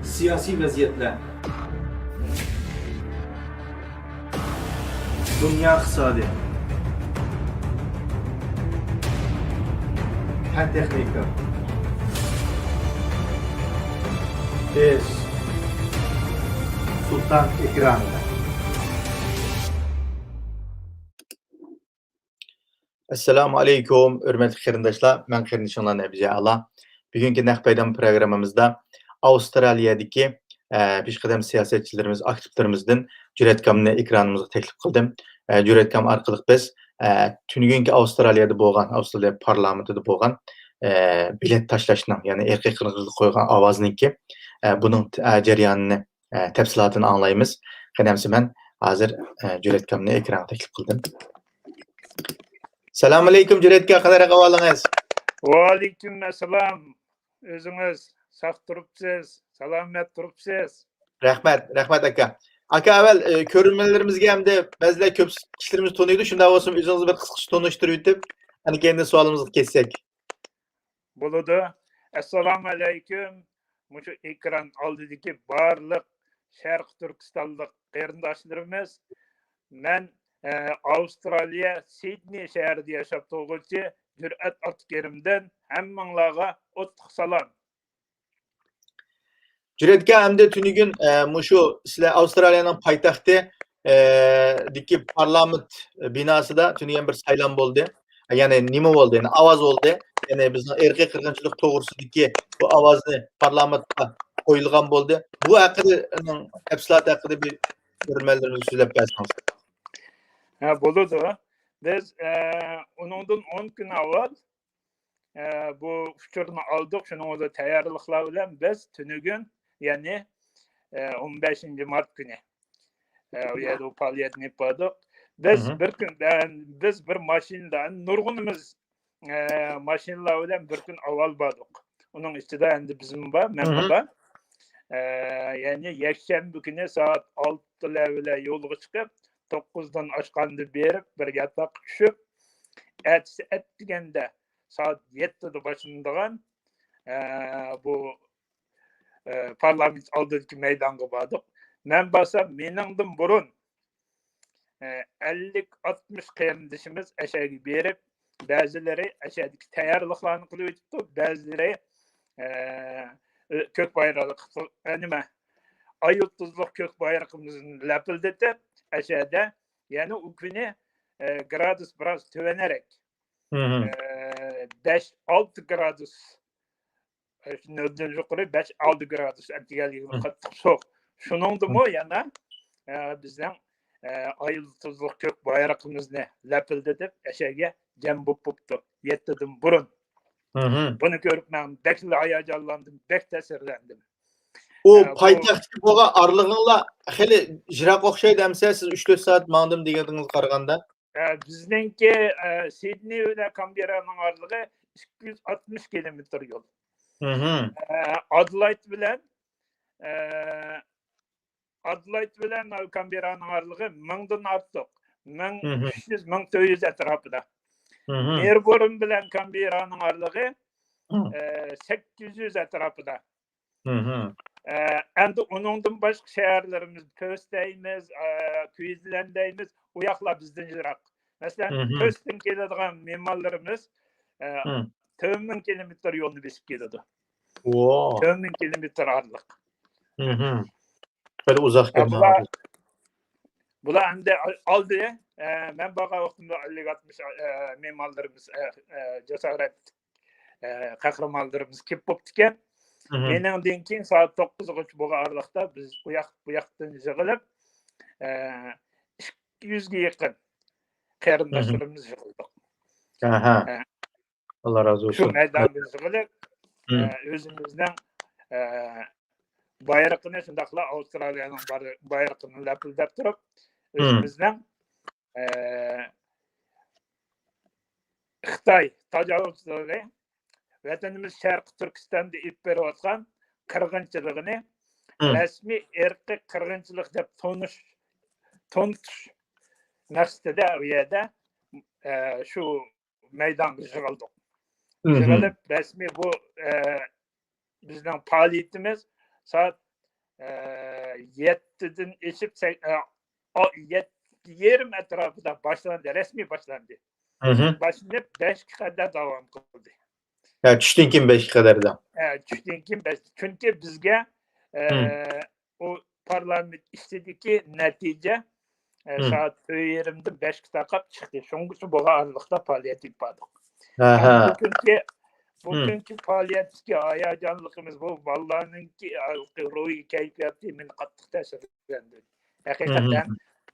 Siyasi vaziyetler, dünya iqtisodi, fan texnika, biz Sultan ekranida. Assalamu alaikum, hürmetli qarindoshlar. Men qarindoshlar Nabija Allah. Bugungi naq bayram programmamizda Avustraliyadagi peshqadam siyosatchilarimiz, aktivlarimizdan Juratkamni ekranimizga taklif qildim. Juratkam orqali biz tunugungi Avstraliyada bo'lgan, Avstraliya parlamentida bo'lgan bilet tashlashning, ya'ni irqiy qirg'inchilik qo'ygan ovozniki buning jarayonini tafsilotini anglaymiz. Qadamsi men hozir Juratkamni ekranga taklif qildim. Assalamu alaikum Cüretka, qanday ahvolingiz? Va alaykum assalom. O'zingiz sog' turibsiz, salomat turibsiz. Rahmat aka. Aka avval ko'ruvchilarimizga hamda ba'zilar ko'p kishilarimiz tanıydı. Shunday bo'lsa o'zingizni bir qisqacha tanishtirib o'tib, ana keyin savolimizga ketsak. Bo'ladi. Assalomu alaykum. Mushu ekran oldidagi barliq Sharq Turkistonlik qarindoshlarimiz. Men Avustraliya Sydney shahrida yashab turuvchi Jur'at Otkerimdan hammanglarga o'tliq salom. Cüretka hamda tunugun mushu sizlar Avstraliyaning poytaxti diki parlament binosida tunugan bir saylan bo'ldi. Ya'ni nima bo'ldi? Ya'ni ovoz bo'ldi. Ya'ni bizning irqiy qirg'inchilik to'g'risidagi bu ovozni parlamentga qo'yilgan bo'ldi. Bu haqida tafsilot haqida bir ko'rmalarimizni so'zlab bersangiz. Bo'ladi. Biz uningdan 10 kun avval bu uchurni oldik. Shuning o'zi tayyorliklar bilan biz tunugun, ya'ni 15 mart kuni u yerda faoliyatni yapadik. Biz bir kun biz bir mashinada nurg'unimiz mashinalar bilan bir kun avval bordik. Uning ichida endi bizim bor, men bor. Ya'ni yakshanba kuni soat 6 bilan yo'lga chiqib 9dan oshqanda berib bir yatak tushib, deganda soat 7da boshlanadigan bu parlament oldidagi maydonga bordik. Men borsam meningdan burun 50-60 qarindishimiz ashaga berib, ba'zilari ashadagi tayyorliklarni qilib o'tibdi, ba'zilari ko'k bayroq nima ayuttuzluq ko'k bayrog'imizni lapildatib ashada, ya'ni u kuni gradus biroz tovanaraq 5-6 gradus noldan yuqori 5-6 gradus atgaligi qattiq so'q. Shuningdimi yana bizning ayuttuzluq ko'k bayrog'imizni lapildatib ashaga jam bo'libdi 7dan burun. Bunu görüp ben bekli hayacanlandım, bek tesirlendim. O paytaxtdagi bo'lgan arlig'inglar hali jiroq o'xshaydi hamsa siz 3-4 soat mandim deganingiz qaraganda. Bizningki Sydney va Canberra'ning arlig'i 260 kilometr yo'l. Adelaide bilan Canberra'ning arlig'i 1000 dan ortiq. 1300-1400 atrofida. Melbourne bilan Canberra'ning arlig'i 800 atrofida. Endi uningdan boshqa shaharlarimiz Perth-deymiz, Queensland-deymiz, u yoqlar bizdan yiroq. Masalan, Perthdan keladigan mehmonlarimiz 4000 kilometr yo'lni besib keladi. 4000 kilometr orliq. Böyle uzoq kelgan. Bular endi oldi. Men baqa vaqtimda 50-60 mehmonlarimiz, jasorat qahramonlarimiz kelib bo'libdi ekan. Meningdan keyin soat 9:30 bo'lgan oraliqda biz bu yoqdan yig'ilib 200 ga yaqin qarindoshlarimiz yig'ildik. Allah razı olsun. Shu maydonga yig'ilib o'zimizning bayrog'ini shundaqla Avstraliyaning bayrog'ini lapildab turib, o'zimizning Xitoy tajovuzchilari vatanimiz Sharq Turkistonda ip berayotgan qirg'inchiligini rasmiy irqiy qirg'inchilik deb tanitish maqsadida u yerda shu maydonga yig'ildik. Yig'ilib rasmiy bu bizning faoliyatimiz soat 7'den eşip 7:30 etrafında başlandı, resmi başlandı. Başlanıp 5'e kadar devam kıldı. Ya tushdan keyin 5 kadar da. Tushdan keyin 5. Çünkü bizge o parlament istediki natija saat 2:30'da 5'e taqab chiqdi. Şunga shu bu aralıqda faaliyet yapadık. Aha. Bugünkü faaliyetki hayacanlığımız bu ballarınki ruhi keyfiyatı min qattiq ta'sirlendi. Hakikaten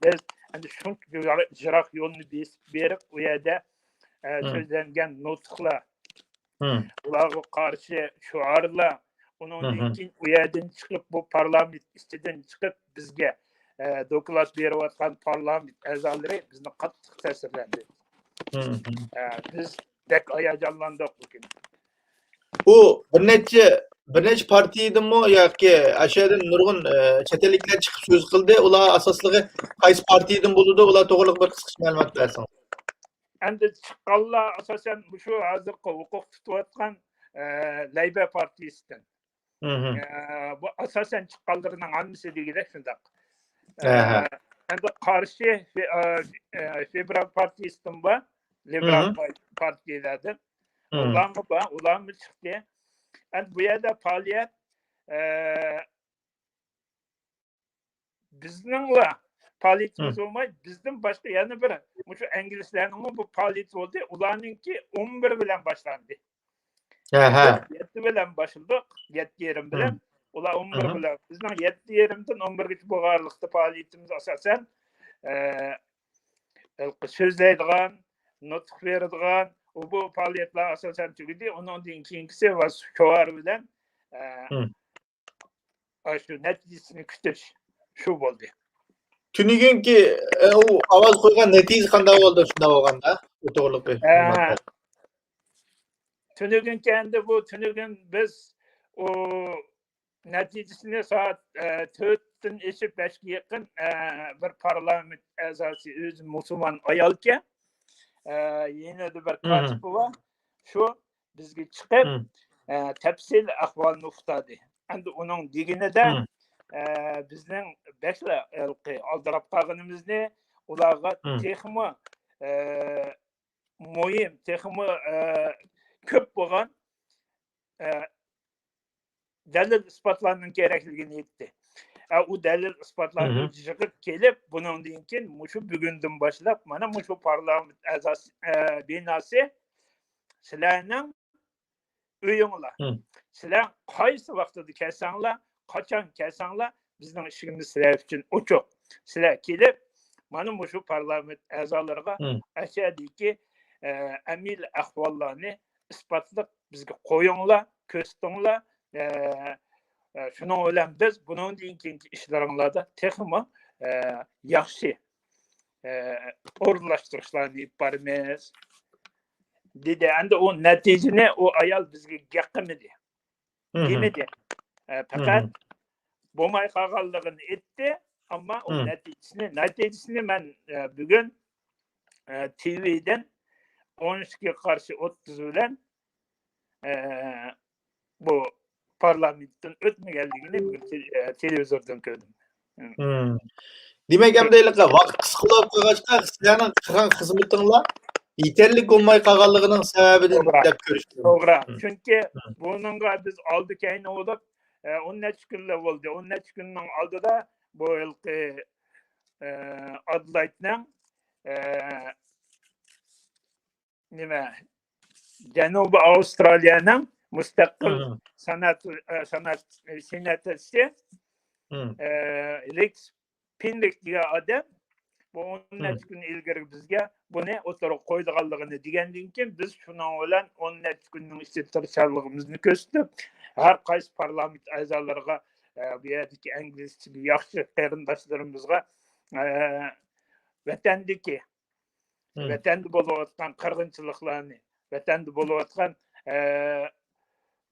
biz hani şu jıraq yolunu berip u yerda sözlengen nutqlar, ularga qarshi shuarlar, undan keyin u yerdan chiqib bu parlament ichidan chiqib bizga doklad berayotgan parlament a'zolari bizni qattiq ta'sirlendi. Biz pek hayacanlandık bugün. U bir necha partiyadimi yoki aşağıdan nurg'un chet elliklar chiqib so'z qildi. Ular asoslig'i qaysi partiyadan bo'ladi? Ular to'g'ri bir qisqa ma'lumot bersin. Endi chiqqanlar asosan shu hozirgi huquq tutayotgan Labour partiyasidan. Bu asosan chiqqanlarning hammasi degidek shundoq. Endi qarshi Federal partiyasidan bor, Liberal partiyalardan. Ularmi chiqdi. Endi bu yerda faoliyat bizninglar faoliyatimiz olmay, bizden başka yana bir şu İngilizlerinin bu faaliyeti oldu. Ularınki 11 bilen başlandı. 7 bilen başladık. 7:20 bilen. Ular 11 bilen. Bizden 7:20'den 11'e bu ağırlıkta faaliyetimiz asasen sözleydiğen, nutq verdiğen, bu faaliyetler asasen tügüdü. Onun ikincisi var şoar bilen şu neticesini kütüş. Şu oldu. Tünügünki o ovoz qo'ygan natija qanday bo'ldi shunda bo'lganda? Bu to'g'riliq bir. Tünügünki endi bu tünügün biz o neticesini saat 4'ten eşip 5'e yakın bir parlament a'zosi o'zi musulmon ayolga yine de bir katibi var. Şu bizga chiqib tafsil ahvolni uqtadi. Endi uning deganida bizning beklar aldirab qolganimizni ularga texmi muhim, texmi ko'p bo'lgan dalil isbotlarning kerakligini aytdi. U dalil isbotlarni yig'ib kelib, bundan keyin shu bugundan boshlab mana shu parlament a'zosi binosi sizlarning uyinglar. Sizlar qaysi vaqtda kelsanglar, qachon kelsanglar bizning ishimiz sizlar uchun ochiq. Sizlar kelib mana shu parlament a'zolariga ashadiki amil ahvollarni isbotlab bizga qo'yinglar, ko'rsatinglar. Shuning bilan biz bundan keyingi ishlaringlarda texmi yaxshi o'rinlashtirishlarni yaparmiz dedi. Endi o natijani o ayol bizga gapirmadi. Demedi. Fakat bo'lmay qolganligini aytdi, ammo o natijasini men bugun TV'den 13'e karşı 30 bilen bu parlamentten ötmegenligini televizordan gördüm. Demek emdeylik vaqt qisqalab qo'yg'achqa sizlarning qilgan xizmatinglar yeterlik bo'lmay qolganligining sababidan deb ko'rishdim. To'g'ri. Chunki buningga biz oldi keyin o'lib 13 kunlar bo'ldi. 13 kunning oldida bu yilgi Adelaidning nima Janubiy Avstraliyaning mustaqil san'at senatchisi Lex Pinlick degan odam bu 13 kun ilgari bizga buni o'tirib qo'ydiganligini degandan keyin biz shuning bilan 13 kunning ichida tirishchiligimizni ko'rsatib har qaysi parlament a'zolariga bu yerdagi inglizcha yaxshi qarindoshlarimizga vatandagi vatanda bo'layotgan qirg'inchiliklarni, vatanda bo'layotgan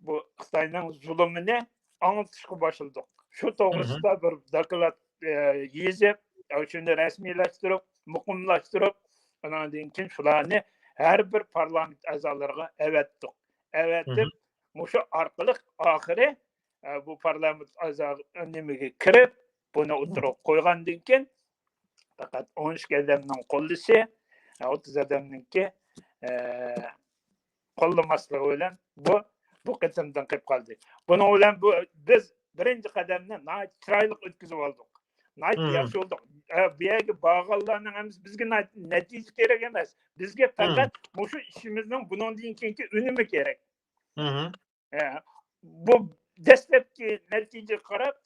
bu Xitoyning zulmini anlatishga boshladik. Shu to'g'risida bir doklad yezib, shuni rasmiylashtirib, muqimlashtirib, undan keyin shularni har bir parlament a'zolariga avatdik. Avatib, Muşu arkalık ahire bu parlament nimaga kirib, buni o'tirib qo'ygandan keyin faqat 13 odamning qo'llisi, 30 odamningki qo'llamasligi bilan bu qismdan qilib qoldi. Buning bilan biz birinchi qadamni chiroyli o'tkazib oldik. Yaxshi bo'ldi. Bu yerga borganlarning hammasi bizga natija kerak emas. Bizga faqat shu ishimizning bundan keyingi unumi kerak. Bu dastlabki natijaga qarab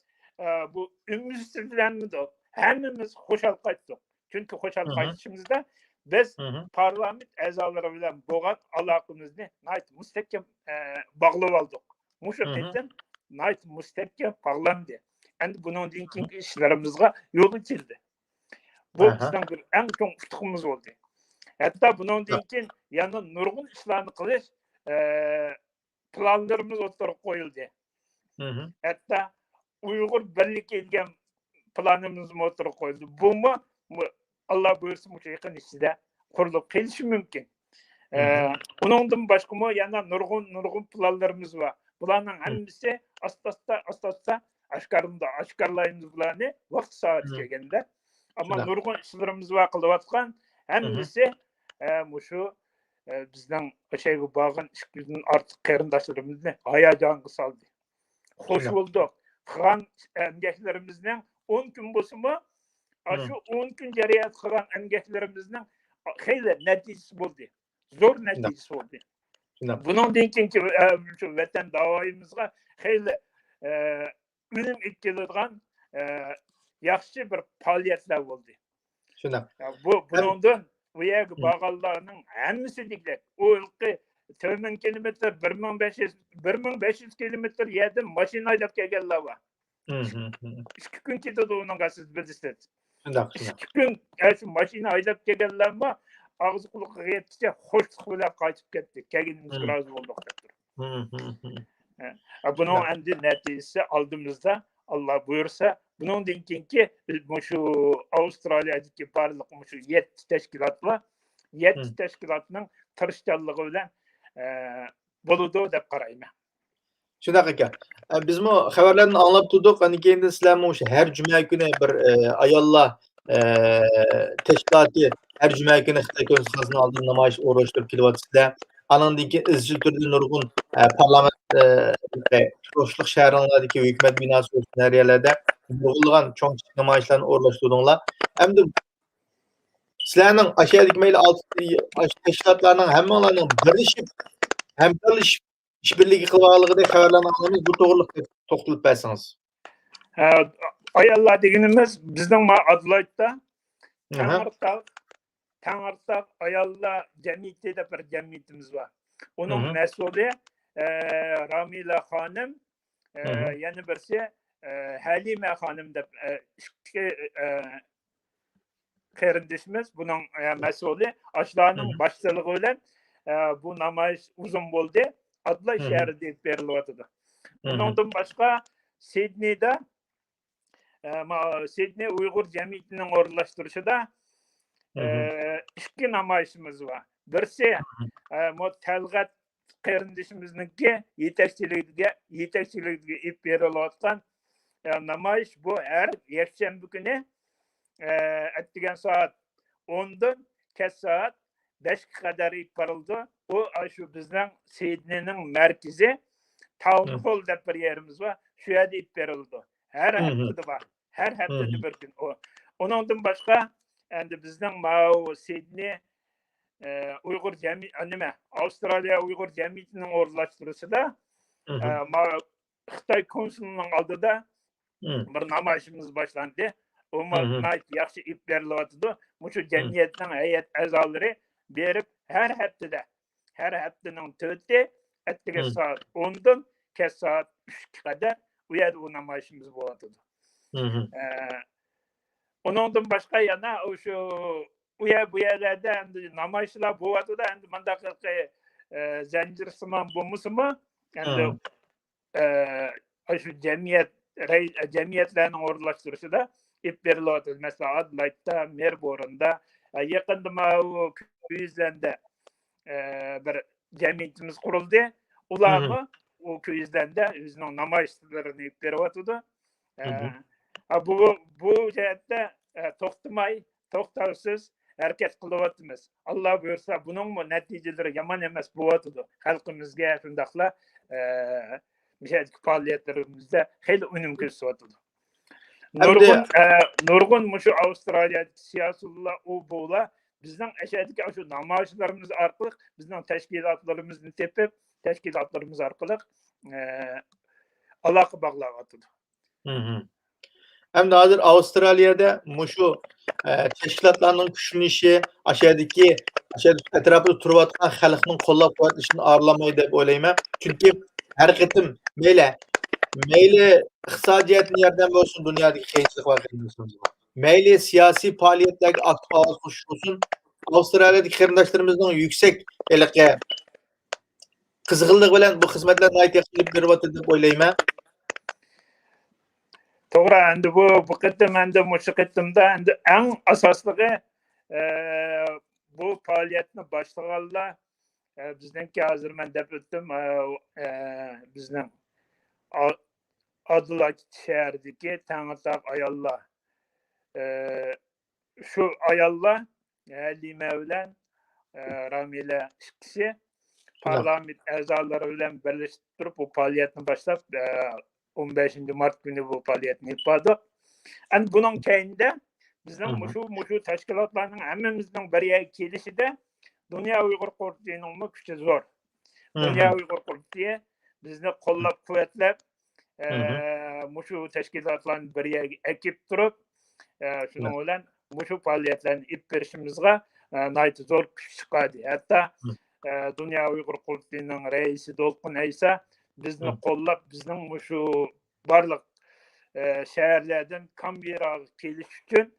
bu umumsizlanmadi. Hammamiz xushal qaytdik. Chunki xushal qaytishimizda biz parlament a'zolari bilan bo'lgan aloqamizni mustahkam bog'lab oldik. Shu qism mustahkam bog'landi. Endi bundan keyingi ishlarimizga yo'l ochildi. Bu bizning bir eng chong utuqimiz bo'ldi. Hatto bundan keyin yana nurg'un ishlarni qilish planlarimiz o'tirib qo'yildi. Hatto Uyg'ur birligi degan planımız o'tirib qo'yildi. Bu Allah buyursa shu yaqin ichida qurilib kelishi mumkin. Uningdan boshqa yana nurg'un planlarimiz bor. Bularning hammasi asta-asta oshkorlaymiz bularni vaqt soati kelganda. Ammo nurg'un ishlarimiz bor qilayotgan hammasi shu bizning o'shaga borgan 200 dan ortiq qarindoshlarimizni hayajonga soldi. Xush bo'ldik. Qilgan emgaklerimizning 10 kun bo'lsa-mu, shu 10 kun jarayat qilgan emgaklarimizning xeyli natijasi bo'ldi. Zo'r natijasi bo'ldi. Bundan keyingi shu vatan davoyimizga xeyli unum etkiladigan yaxshi bir faoliyatlar bo'ldi. Shunday. Bundan bu yerga borganlarning hammasi deglar. O ilqi 1000 kilometr, 1500 kilometr yerdan mashina haydab kelganlar bor. 2 kun ketadi unga siz bilasiz. 2 kun shu mashina haydab kelganlarmi og'zi quloqqa yetguncha xo'shlik bilan qaytib ketdi. Kelganimizga rozi bo'ldik deb turib. Buning endi natijasi oldimizda Allah buyursa bundan keyingi shu Avstraliyadagi barliq shu 7 tashkilot va 7 tashkilotning tirishchanligi bilan bo'ladi deb qarayman. Shunday ekan. Biz bu xabarlarni anglab turdik. Ana keyin sizlar shu har juma kuni bir ayollar tashkiloti har juma kuni Xitoy konsulxonasining oldida namoyish o'rnashtirib kelyapsizlar. Anandan keyin izchil turda nurg'un parlament qo'shliq shaharlardagi hukumat binosi naryalarda nurg'ulg'an cho'ng namoyishlarni o'rnashtirdinglar. Endi sizlarning ashadagi mayli tashkilotlarning hammalarining birlashib hamkorlashib işbirliği kılvalığı xabarlarni alamiz. Bu to'g'riliqqa to'xtalib bersangiz. Ayollar deganimiz bizning Adlaytda Tangirtaq ayollar jamiyati deb bir jamiyatimiz bor. Uning mas'uli Ramila xonim, yana birisi Halima xonim deb ikki qarindoshimiz. Buning mas'uli ashlarning boshchiligi bilan bu namoyish uzun bo'ldi. Adlay şehrinde berilyotdi. Bundan başqa Sidneyda Sidney Uyg'ur jamiyatining o'rnashtirishida ikki namoyishimiz bor. Birisi Talg'at qarindoshimizniki yetakchiligiga ip berilayotgan namoyish bu har yakshanba kuni atdigan soat 10 dan kech soat 5 kadar ip berildi. O şu bizden Sydney'nin merkezi Town Hall deb bir yerimiz var. Şu yerda ip berildi. Her haftada var. Her haftada bir gün o. Ondan başqa endi bizden Sydney Uyg'ur jamiyati Avstraliya Uyg'ur jamiyatining o'rnashtirishida Xitoy konsulining oldida bir namoyishimiz boshlandi. O yaxshi ip berilyotdi. Shu jamiyatning hay'at a'zolari berib her haftanın 4'te ettiği saat 10'dan kech saat 3'e kadar bu yerde o namoyishimiz bo'ladi. Ondan başqa yana şu bu yerlerde endi namoyishlar bo'ladi da endi bunday zanjirsimon bo'lmasmi? Endi şu jamiyatlarning o'rnashtirishida ip berilyapti. Mesela Adlaytda, Melbourne'da, yaqinda Queensland'da bir jamiyatimiz kuruldu. Ularni o köyüzden bizning namoyishchilarni ip beryapti. Hı hı. Bu jihatda to'xtovsiz harakat qilyapmiz. Alloh buyursa buning natijalari yomon emas bo'lyapti. Xalqimizga shundaqla faoliyatlarimizda xeyli unum ko'rsatyapti. Nurg'un shu Avstraliyadagi siyosatchilar u bo'lar bizning ashadagi shu namoyishlarimiz orqali bizning tashkilotlarimizni tepib, tashkilotlarimiz orqali aloqa bog'layapti. Hem de hazır Avustralya'da şu teşkilatlarının güçlənişi, aşağıdaki etrafında turvatkan halkının kollab kuvvetlişini ağırlamayı dep oylayman. Çünkü her ketim meyle iqtisadiyyatın yerden olsun dünyadaki kıyınçılık var. Meyle siyasi faaliyetlerde aktif ağız olsun. Avustralya'daki kırındaşlarımızın yüksek kızgınlık bilen bu hizmetlerine ait yakınlık bir vatı dep oylayman. To'g'ri, endi bu qitim endi shu qitimda endi eng asosligi bu faoliyatni boshlaganlar bizningki hozir men deb o'tdim bizning Adelaide shahridagi Tangirtog' ayollar. Shu ayollar Halima bilan Ramila ikkisi parlament a'zolari bilan birlashib turib bu faoliyatni boshlab 15 Mart günü bu faaliyetini yapıyorduk. Yani bunun keyinde bizden şu teşkilatlarının hemmimizden bir yere gelişi de Dünya Uygur Kurultayı'nın gücü zor. Dünya Uygur Kurultayı bizni kollab kuvvetlep şu teşkilatların bir yere ekip durup şunun olan şu faaliyetlerini ip verişimizde naytı zor güç çıkardı. Hatta Dünya Uygur Kurultayı'nın reisi Dolkun Eysa bizni kollab bizning şu barliq shaharlardan Canberraga kelish uchun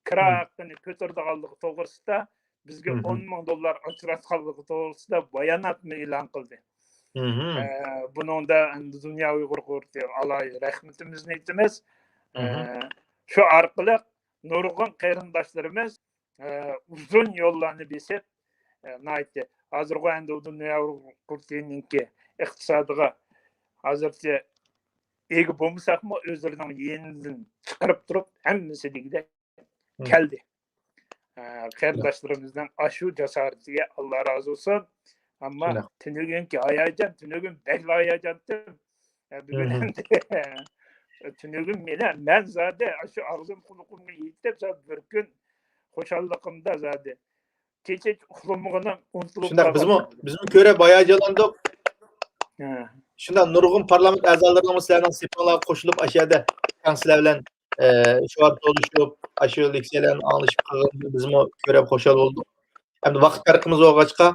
kira haqqini ko'targanligi to'g'risida bizga $10,000 ajratganligi to'g'risida bayonot e'lon qildi. Buningda Dünya Uygur Kurultayı alayı rahmetimizni aytamiz. Shu orqali nurg'un qarindoshlarimiz uzun yo'llarni besib naytdi. Hozirgi endi Dünya Uygur Kurultayı'ningki iqtisodiga hozircha ega bo'lmasakmi o'zlarining yenidan chiqarib turib hammasi degida keldi. Qarindoshlarimizdan shu jasoratiga Alloh rozi bo'lsin. Ammo tunugunki tunugun bekla hayajondim. Bugun endi tunugun men zade shu og'zim quluqimga yetib bir kun xo'shalligimda zade kecha uxlamag'anim unutilib qoldi. Bizim ko'ra bayajalandik. Şunda nurg'un parlament a'zolarini sizlarning sepinglarga qo'shilib aşağıda sizlar bilan shu vaqt olishib, shu leksiyalarni anglashib qolgan bizmi ko'rib xo'shal bo'ldik. Endi vaqt farqimiz bo'lg'achqa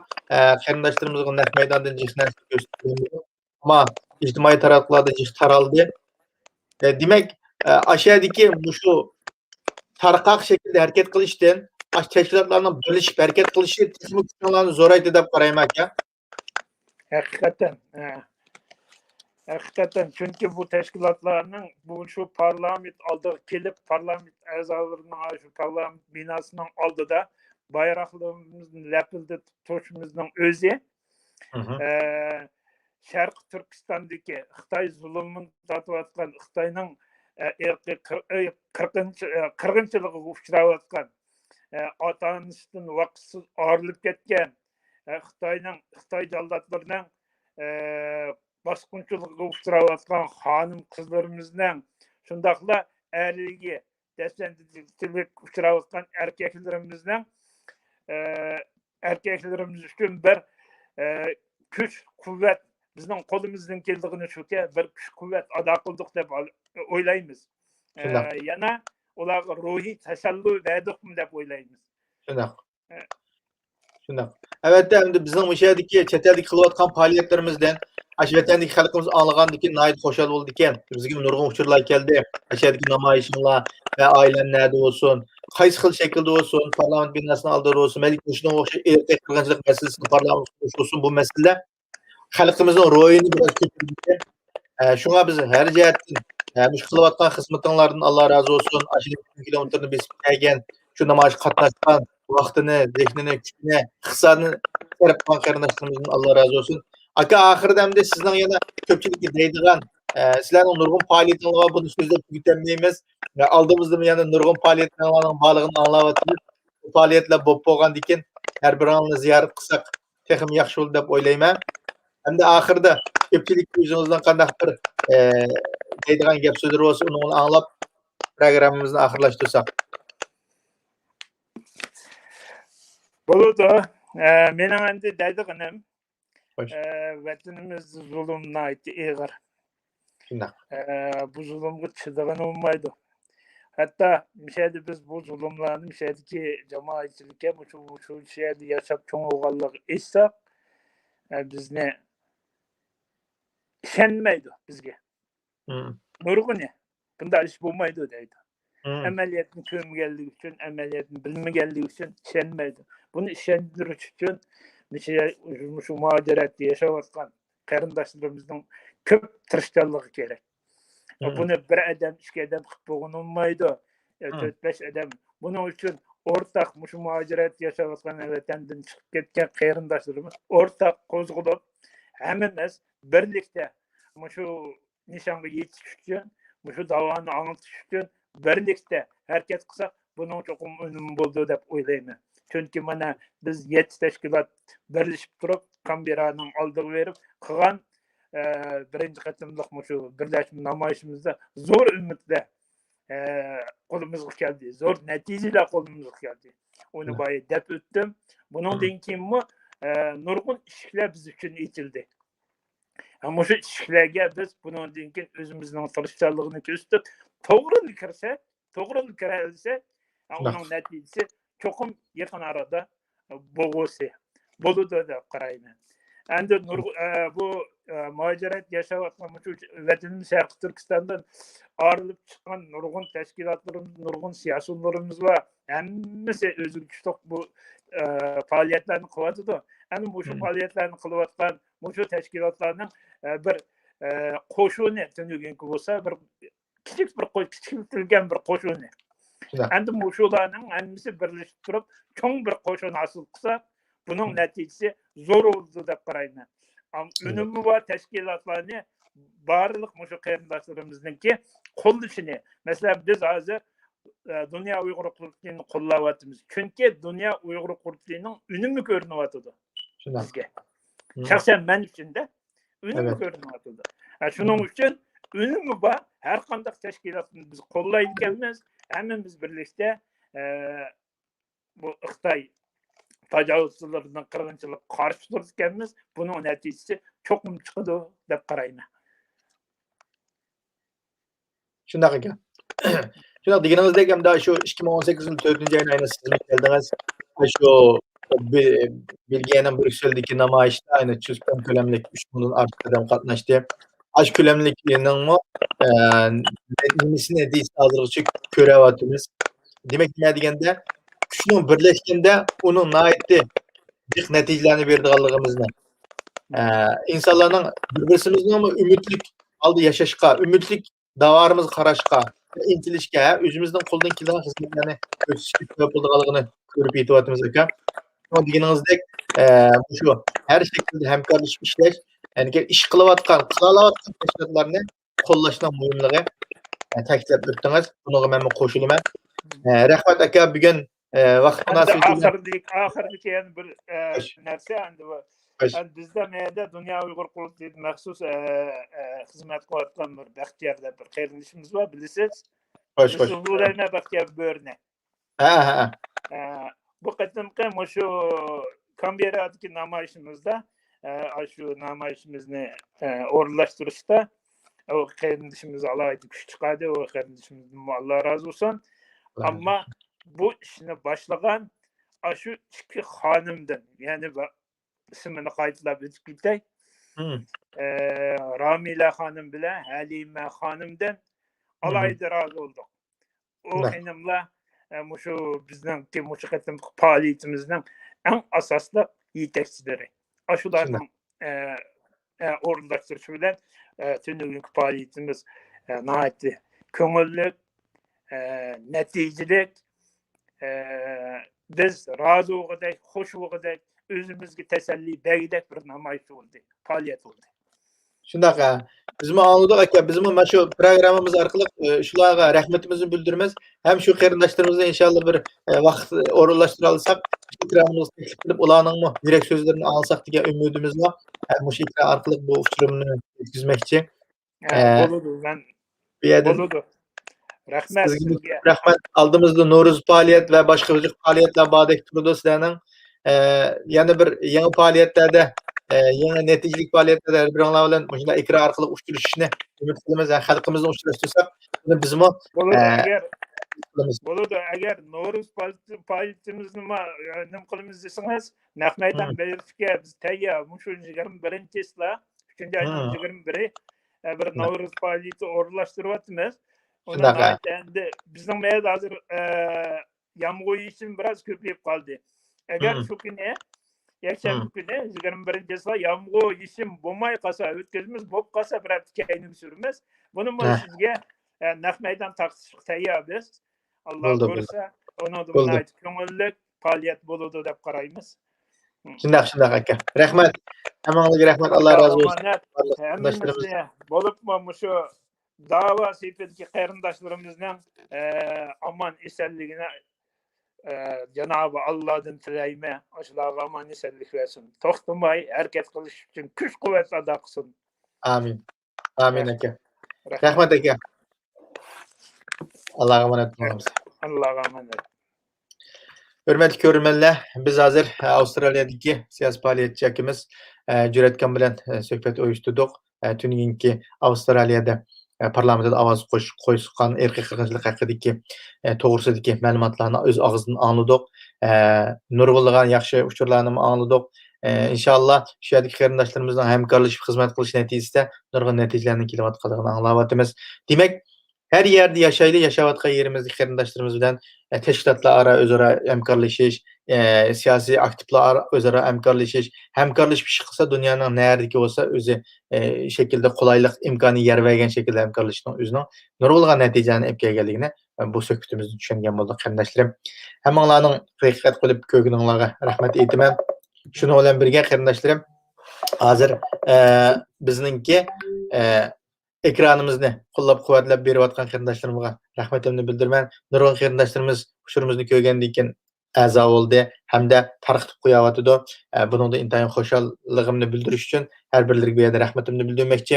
qarindoshlarimizga naq maydondan jiq narsa ko'rsatdik. Ammo ijtimoiy tarmoqlarda jiq taraldi. Demak, aşağıdaki shu tarqaq shaklda harakat qilishdan tashkilotlarning birlashib harakat qilishi tizimlarni zo'raydi deb qarayman aka. Hakikaten çünkü bu teşkilatlarının şu parlament aldı gelip parlament a'zolarının şu parlament binasının aldı da bayraklarımızın lapildi tutuşumuzun özü Şarkı Türkistan'daki Xitay zulümün tatvatkan Xitay'nın kırgınçılığı uçuravatkan atanıştın vaksız ağırlık ketken Xitay jaldatlarının basqınçılığı uçuravatkan hanım kızlarımızdan şundaqla erligi desendicilik uçuravatkan erkeklerimiz üçün bir güç kuvvet bizning qo'limizdan keldigini shuki bir kuch quvvat ado qildik deb o'ylaymiz. Yana ularga ruhiy tasalli berdik deb o'ylaymiz. Shundoq. Evet, endi bizning o'shadagi chet eldagi qilayotgan faoliyatlarimizdan vatandagi xalqimiz anglagandan nihoyat xushal bo'ldi ekan. Bizga nurg'un uchurlar keldi. O'shadagi namoyishlar va oilam nada bo'lsin, qaysi xil shaklda bo'lsin, parlament binosini oldida bo'lsin, shunga o'xshash erkak qirg'inchilik masalasini parlament bo'lsin, bu masala xalqimizning ro'yini biroz ko'tardi. Shunga biz har jihatdan mush qilayotgan xizmatinglardan Alloh rozi bo'lsin. 20 kilometrni besib kelgan, shu namoyish qatnashgan vaqtini, zehnini, kuchini, iqtisodini sarf qilgan qarindoshlarımızdan Allah razı olsun. Aka ahırdamda sizden yana köpçülük deydiğen sizlerin nurgun faaliyetini var bunu sözde tüketemeyimiz. Aldığımızda yana nurgun faaliyetlerinin bağlılığını anlavatımız. Bu faaliyetle bop boğan dikin her bir anını ziyaret kısak texim yaxşı oldu dep oylayman. Hem de ahırda köpçülük yüzünüzden kandaktır deydiğen gep sözler olsa onu anlap programımızı ahırlaştırsak. Buludu. Menin endi deydiğinim Hoş. vatanimiz zulümüne ait iğir. Şundak. Bu zulümge çıdığın olmaydı. Hatta müşahede biz bu zulümlerini müşahedeki cemaatçilike şu şeyde yaşap çoğun oğallık etsek biz ne işenmeydi bizge. Nurgu ne? Bunda iş bulmaydı deydi. Emeliyetin köyüm geldiği için, emeliyetin bilimi geldiği için işenmeydi. Bunu işendiriş için şu muhacerette yaşavatkan karındaşlarımızın köp tırışçalığı gerek. Bunu bir adam, iki adam kıpığın olmaydı. 4-5 adam. Bunun için ortak şu muhaciret yaşavatkan vatandan çıkıp ketken karındaşlarımız ortak kozgulup hemimiz birlikte şu nişanı yetiş için, şu davanı anlatış için birlikte herkes kısa bunun çok önüm buldu dep oylayman. Çünkü bana biz 7 teşkilat birleşip durup Kambera'nın aldığı verip kılan birinci katımlık şu birleşme namayışımızda zor ümitle kolumuzga geldi. Zor neticeyle kolumuzga geldi. Onu bayağı dep öttüm. Bunun denkimi nurgun işler biz için itildi. Ama şu işlerge biz bunun denkin özümüzün tırışçalığını üstüp doğru kirse, doğru kirelse onun neticesi çokum yakın arada boğusu. Bolu'da da karayman. Endi bu muhaciret yaşavatkan vatanimiz Şarkı Türkistan'dan ayrılıp çıkan nurgun teşkilatlarımız, nurgun siyasetçilerimiz var. Hemmisi özgürlükçülük bu faaliyetlerini kılatıdı. Hem bu şu faaliyetlerini kılavatkan bu şu teşkilatlarının bir koşunu tünügen olsa bir kiçiltilgen bir koşunu. Endi bu şularning hemmisi birleşip durup çoğun bir koşun asıl kısa bunun neticesi zor oldu dep qarayman. Önümü var teşkilatlarını barlık şu qarindaşlarımızdaki qo'llashini. Mesela biz hozir Dünya Uyghur Qurultayını qo'llayapmiz. Çünkü Dünya Uyghur Qurultayının önümü ko'rinyapti bizga. Şahsen men uchun da önümü ko'rinyapti. Shuning uchun önümü var her qanday teşkilatni biz qo'llaydiganmiz. Hammamiz birlikte bu Xitoy tajovuzchilardan qirg'inchilik qarshi turganmiz. Bunun neticesi çok mu çıkıdı dep qarayman. Şundak ekan. Şundak degeningizdek hem daha şu 2018'in 4. ayına ayna siz geldiniz. Şu Belgiyanın Brüksel'deki namayışta aynı çözüm kölemlik 3 bunun artık adam katnaştı. Aş kölemlikliğinin mi nemisine deyisi hazırlıkçı körevatımız. Demek ne degende şunun birleşkende onun naitli bir neticelerini verdiğalığımızda. İnsanların birbirimizin ama ümitlik aldı yaşaşka, ümitlik davarımız qaraşqa, intilişke, özümüzden koldan kelgan hizmetlerini götürüşüp yapıldığını görüp yetivatımız ekan. Şuna degeningizdek şu her şekilde hemkarlaşıp işleş, yani iş kılavatkan teşkilatlarını qo'llashdan muhimligi ta'kidlab o'tdingiz. Bunaga men qo'shilaman. Rahmat aka, bugun vaqt munosabati oxirgi yana bir narsa endi bu bizda menda Dünya Uyghur Qurultayı maxsus xizmat qilayotgan bir Baxtiyor deb bir qarindishimiz bor, bilasiz. Xo'sh. Ularga Baxtiyor Bo'rni. Bu qatimqi shu Kamberadagi namoyishimizda shu namoyishimizni o'rinlashtirishda o qarindishimiz alayda kuch chiqadi, o qarindishimizdan Alloh razı olsun. Ama bu işini başlayan şu iki hanımdan, yani ismini qaytlab o'tib ketay. Ramila hanım bilan Halime hanımdan alayda razı olduk. O hanımlar şu bizning shu qatim faoliyatimizning eng asosli yetakchilari. Shularning o'rinlashtirishi bilan tünügün faaliyetimiz nihayet ko'ngillik, neticelik, biz razı olgadak, hoş olgadak, özümüzge teselli bergidek bir namayış oldu, faaliyet oldu. Şundaq ha. Bizim anladık aka, bizim mana şu programmamız arqılıq şularga rahmetimizni bildirmez. Hem şu qarindaşlarımızla inşallah bir vaqt orunlaştıra alsak, ikramımızı teklif edip ularning yürek sözlerini alsak degan ümidimiz var. Hem şu ikram arqılıq bu uçurumni yetkizmekçi. Boludu, ben Bu yerden boludu. Rahmet sizge sizge. rahmet. Aldığımızda Noruz faaliyet ve başka faaliyetler badek turdu sizlerning. Yana bir yangi faaliyetlerde yangi neticelik faaliyetlerde bir anlar bilen muşunda ikra arqılıq uçturuşni ümid qilamiz. Xalqimizni uçturuştursak, buni bizmi Boludu eğer qilamiz. Boludu eğer Noruz faaliyetimizni nim qilamiz deseniz, naq meydan belirtishga biz tayyor. Şu 21-la 3. ayning 21-i bir Noruz faaliyeti orunlaştırıvatımız. Şundaq ha. Endi bizning mayda hozir yağmur yağışı biraz köpeyip kaldı. Eğer şu günü yakshanba kuni 21-la yağmur yağışı bo'lmay qolsa, o'tkazimiz bo'lib qolsa bir hafta keyin sürmez. Bunu sizga naq meydan taqsishga tayyor biz. Allah ko'rsa, onu da ko'ngillik faaliyet bo'ladi deb qaraymiz. Shundaq aka. Rahmat. Hammangizga rahmat. Alloh razı olsun. Hammamizga bo'libmi shu dava sepetki qarindoshlarımızdan aman esenligine Cenab-ı Allah'dan tileyme, aşılarga aman esenlik versin. Toxtamay, hareket kılış için güç kuvvet ada kılsın. Amin. Amin aka. Rahmat aka. Allah'a emanet olunuz. Allah'a emanet. Hürmetli görürmenler, biz hazır Avustralya'daki siyasi faaliyetçi akimiz Cüretkan bilen söhbet uyuşturduk. Tüninki Avustralya'da parlamentada avaz koyuşkan erkek kırgınçılık hakkındaki toğrusidagi ma'lumotlarni öz ağzından anladık. Nurgul'dan yaxshi uçurlarını anladık. İnşallah şu yerdagi qarindoshlarımizdan hamkorlashib xizmat qilish natijasida nurg'un natijalarni kelayotganligini anglayapmiz. Demak, her yerde yaşayotgan yerimizdagi qarindoshlarimiz bilan teşkilatlar ara özara hamkorlashish, siyasi aktivlar ara özara hamkorlashish ish qilsa dunyoning nerdagi bo'lsa o'zi şekilde qulaylik imkoni yer vergan şekilde hamkorlashishning o'zining nurg'ulg'an natijani olib kelganligini bu suhbatimizni tushungan bo'ldik qarindoshlarim. Hammanglarning haqiqat qilib ko'rganinglarga rahmat aytaman. Shuni bilan birga qarindoshlarim, hozir bizningki ekranimizni qo'llab-quvvatlab berayotgan qarindoshlarımga rahmatimni bildiraman. Nurg'un qarindoshlarimiz ushurimizni ko'rgandan keyin a'zo bo'ldi hamda tarqitib qo'yapti. Buningda intayin xo'shalligimni bildirish uchun har birlariga bu yerda rahmatimni bildirmoqchi.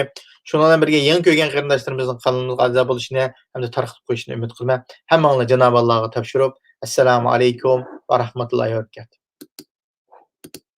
Shunga bilan birga yangi ko'rgan qarindoshlarimizning kanalimizga a'zo bo'lishini hamda tarqitib qo'yishini umid qilaman. Hammanglar Janob Allohga topshirib, assalomu alaykum va rahmatullohi va barakatuh.